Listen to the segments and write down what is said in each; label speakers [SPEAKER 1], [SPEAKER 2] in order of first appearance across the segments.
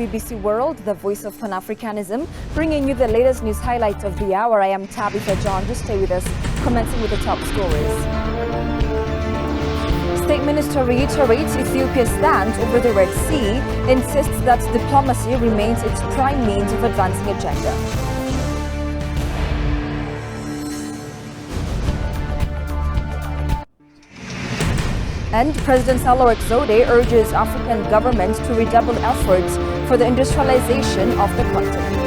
[SPEAKER 1] BBC World, the voice of Pan-Africanism, bringing you the latest news highlights of the hour. I am Tabitha John. Just stay with us, commencing with the top stories. State Minister reiterates Ethiopia's stance over the Red Sea, insists that diplomacy remains its prime means of advancing agenda. And President Sahle-Work Zewde urges African governments to redouble efforts for the industrialization of the continent.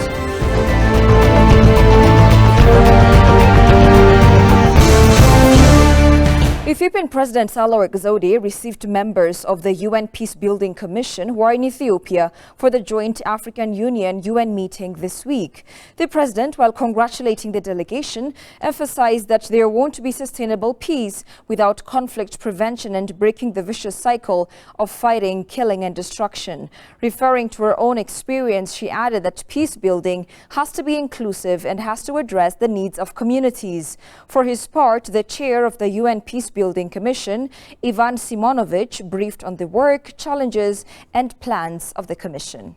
[SPEAKER 1] Ethiopian President Sahle-Work Zewde received members of the UN Peacebuilding Commission who are in Ethiopia for the joint African Union-UN meeting this week. The president, while congratulating the delegation, emphasized that there won't be sustainable peace without conflict prevention and breaking the vicious cycle of fighting, killing and destruction. Referring to her own experience, she added that peace-building has to be inclusive and has to address the needs of communities. For his part, the chair of the UN Peacebuilding Commission, Ivan Simonovic, briefed on the work, challenges and plans of the Commission.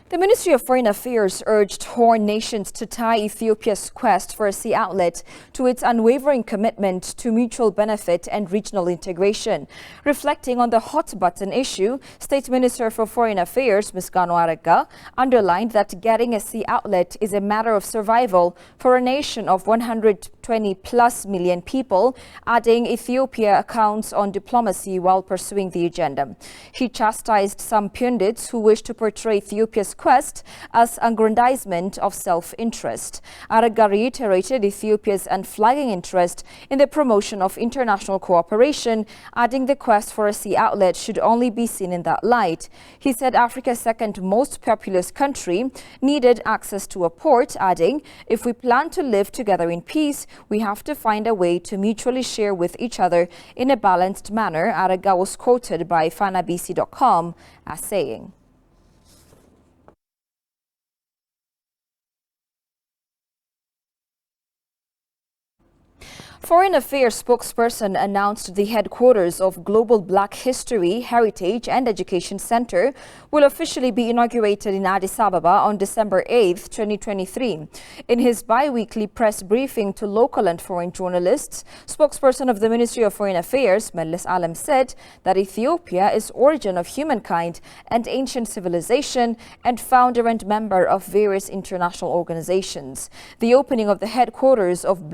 [SPEAKER 1] The Ministry of Foreign Affairs urged Horn nations to tie Ethiopia's quest for a sea outlet to its unwavering commitment to mutual benefit and regional integration. Reflecting on the hot-button issue, State Minister for Foreign Affairs, Misganu Arega, underlined that getting a sea outlet is a matter of survival for a nation of 120+ million people, adding Ethiopia counts on diplomacy while pursuing the agenda. He chastised some pundits who wish to portray Ethiopia's quest as aggrandizement of self-interest. Arega reiterated Ethiopia's unflagging interest in the promotion of international cooperation, adding the quest for a sea outlet should only be seen in that light. He said Africa's second most populous country needed access to a port, adding, "If we plan to live together in peace, we have to find a way to mutually share with each other in a balanced manner." Arega was quoted by fanabc.com as saying. Foreign Affairs spokesperson announced the headquarters of Global Black History, Heritage and Education Center will officially be inaugurated in Addis Ababa on December 8, 2023. In his bi-weekly press briefing to local and foreign journalists, spokesperson of the Ministry of Foreign Affairs, Meles Alem, said that Ethiopia is origin of humankind and ancient civilization and founder and member of various international organizations. The opening of the headquarters of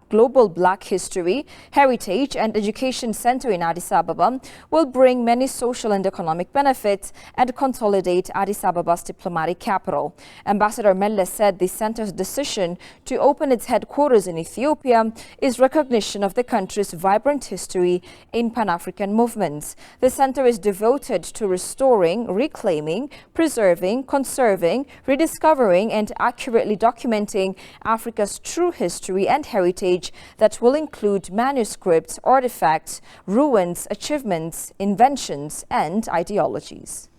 [SPEAKER 1] Global Black History, Heritage and Education Center in Addis Ababa will bring many social and economic benefits and consolidate Addis Ababa's diplomatic capital. Ambassador Meles said the center's decision to open its headquarters in Ethiopia is recognition of the country's vibrant history in Pan-African movements. The center is devoted to restoring, reclaiming, preserving, conserving, rediscovering and accurately documenting Africa's true history and heritage that will include manuscripts, artifacts, ruins, achievements, inventions, and ideologies.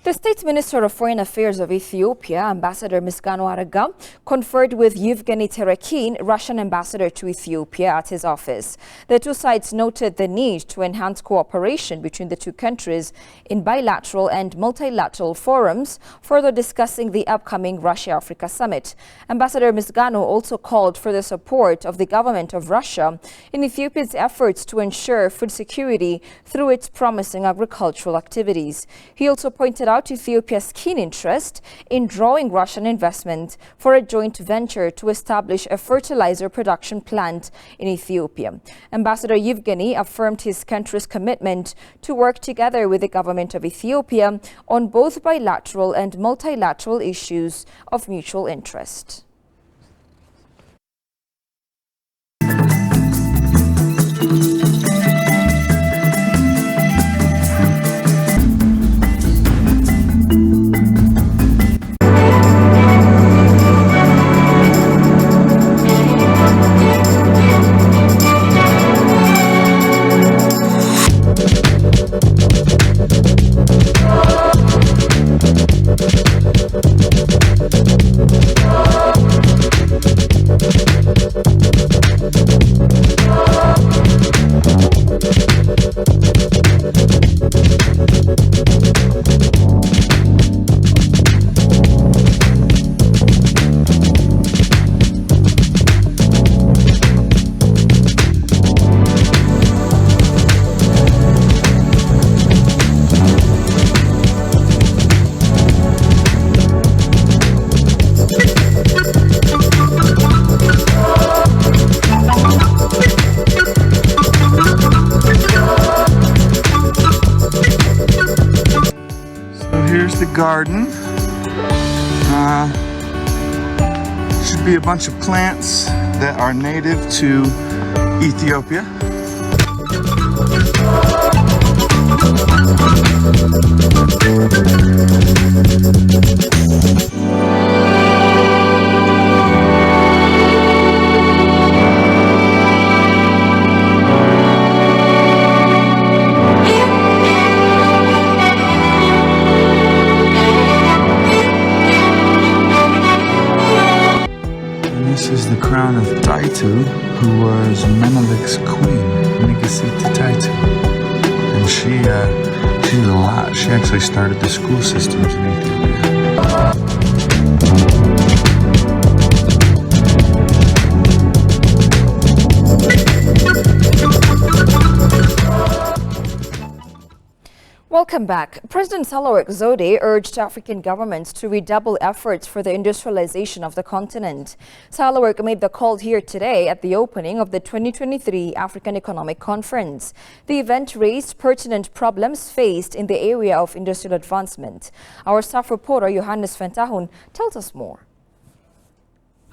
[SPEAKER 1] The State Minister of Foreign Affairs of Ethiopia, Ambassador Misganu Arega, conferred with Yevgeny Terekin, Russian ambassador to Ethiopia, at his office. The two sides noted the need to enhance cooperation between the two countries in bilateral and multilateral forums, further discussing the upcoming Russia-Africa summit. Ambassador Misganu also called for the support of the government of Russia in Ethiopia's efforts to ensure food security through its promising agricultural activities. He also pointed out Ethiopia's keen interest in drawing Russian investment for a joint venture to establish a fertilizer production plant in Ethiopia. Ambassador Yevgeny affirmed his country's commitment to work together with the government of Ethiopia on both bilateral and multilateral issues of mutual interest.
[SPEAKER 2] here's the garden. Should be a bunch of plants that are native to Ethiopia. This is the crown of Taitu, who was Menelik's queen, Nigisiti Taitu. And she's a lot. She actually started the school systems in Ethiopia.
[SPEAKER 1] Welcome back. President Sahle-Work Zewde urged African governments to redouble efforts for the industrialization of the continent. Sahle-Work made the call here today at the opening of the 2023 African Economic Conference. The event raised pertinent problems faced in the area of industrial advancement. Our staff reporter Johannes Ventahun tells us more.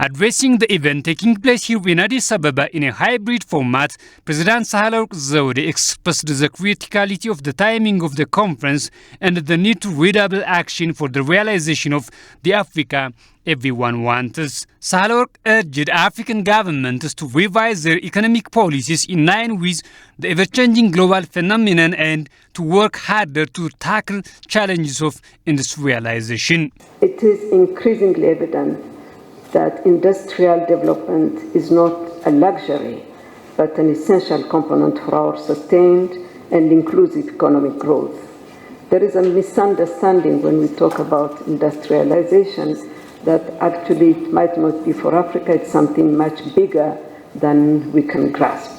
[SPEAKER 3] Addressing the event taking place here in Addis Ababa in a hybrid format, President Sahle-Work Zewde expressed the criticality of the timing of the conference and the need to redouble action for the realization of the Africa everyone wants. Sahle-Work urged African governments to revise their economic policies in line with the ever-changing global phenomenon and to work harder to tackle challenges of industrialization.
[SPEAKER 4] It is increasingly evident that industrial development is not a luxury, but an essential component for our sustained and inclusive economic growth. There is a misunderstanding when we talk about industrialization that actually it might not be for Africa, it's something much bigger than we can grasp,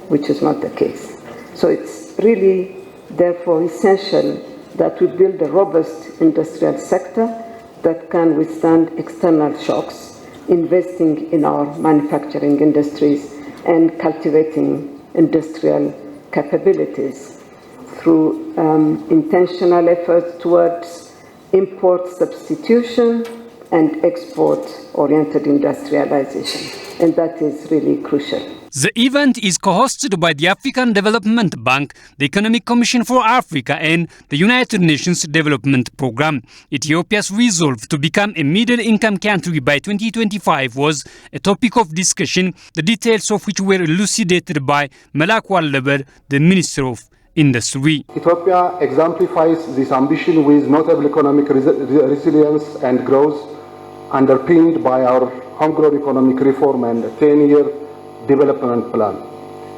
[SPEAKER 4] which is not the case. So it's really, therefore, essential that we build a robust industrial sector that can withstand external shocks, investing in our manufacturing industries and cultivating industrial capabilities through intentional efforts towards import substitution and export-oriented industrialization. And that is really crucial.
[SPEAKER 3] The event is co-hosted by the African Development Bank, the Economic Commission for Africa and the United Nations Development Programme. Ethiopia's resolve to become a middle-income country by 2025 was a topic of discussion, the details of which were elucidated by Melaku Alleber, the Minister of Industry.
[SPEAKER 5] Ethiopia exemplifies this ambition with notable economic resilience and growth underpinned by our homegrown economic reform and a 10-year development plan.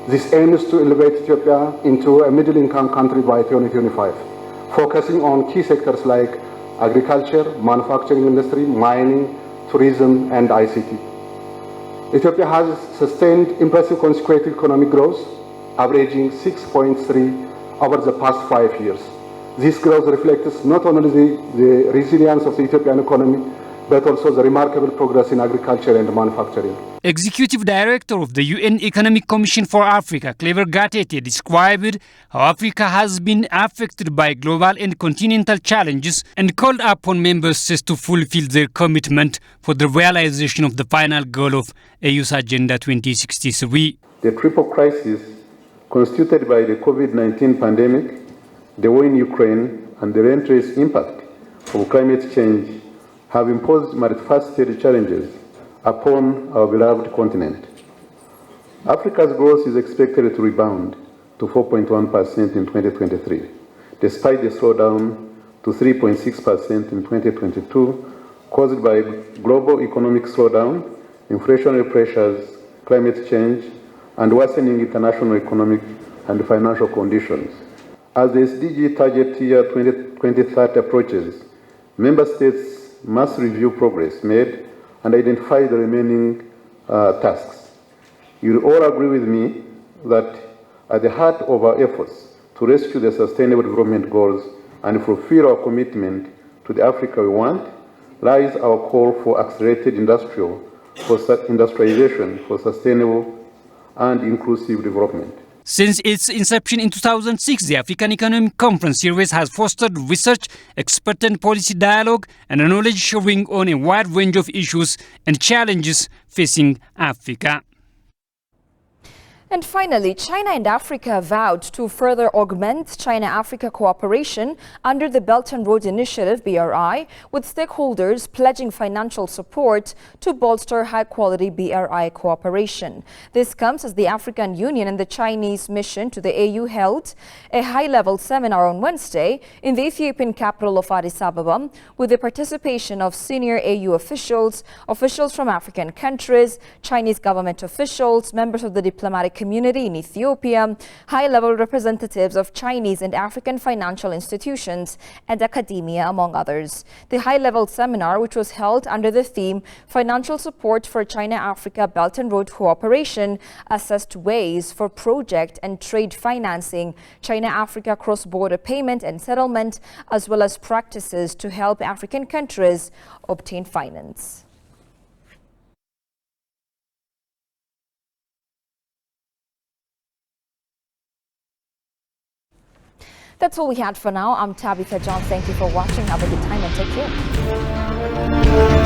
[SPEAKER 5] This aims to elevate Ethiopia into a middle-income country by 2025, focusing on key sectors like agriculture, manufacturing industry, mining, tourism, and ICT. Ethiopia has sustained impressive consecutive economic growth, averaging 6.3 over the past 5 years. This growth reflects not only the resilience of the Ethiopian economy, but also the remarkable progress in agriculture and manufacturing.
[SPEAKER 3] Executive Director of the UN Economic Commission for Africa, Clever Gatete, described how Africa has been affected by global and continental challenges and called upon member states to fulfill their commitment for the realization of the final goal of AU's Agenda 2063.
[SPEAKER 5] The triple crisis constituted by the COVID-19 pandemic, the war in Ukraine, and the relentless impact of climate change have imposed multifaceted challenges upon our beloved continent. Africa's growth is expected to rebound to 4.1% in 2023, despite the slowdown to 3.6% in 2022 caused by global economic slowdown, inflationary pressures, climate change, and worsening international economic and financial conditions. As the SDG target year 2030 approaches, member states must review progress made and identify the remaining tasks. You all agree with me that at the heart of our efforts to rescue the Sustainable Development Goals and fulfill our commitment to the Africa we want lies our call for accelerated industrialization for sustainable and inclusive development.
[SPEAKER 3] Since its inception in 2006, the African Economic Conference series has fostered research, expert and policy dialogue, and a knowledge sharing on a wide range of issues and challenges facing Africa.
[SPEAKER 1] And finally, China and Africa vowed to further augment China-Africa cooperation under the Belt and Road Initiative, BRI, with stakeholders pledging financial support to bolster high-quality BRI cooperation. This comes as the African Union and the Chinese mission to the AU held a high-level seminar on Wednesday in the Ethiopian capital of Addis Ababa, with the participation of senior AU officials, officials from African countries, Chinese government officials, members of the diplomatic community in Ethiopia, high-level representatives of Chinese and African financial institutions and academia, among others. The high-level seminar, which was held under the theme Financial Support for China-Africa Belt and Road Cooperation, assessed ways for project and trade financing, China-Africa cross-border payment and settlement, as well as practices to help African countries obtain finance. That's all we had for now. I'm Tabitha John. Thank you for watching. Have a good time and take care.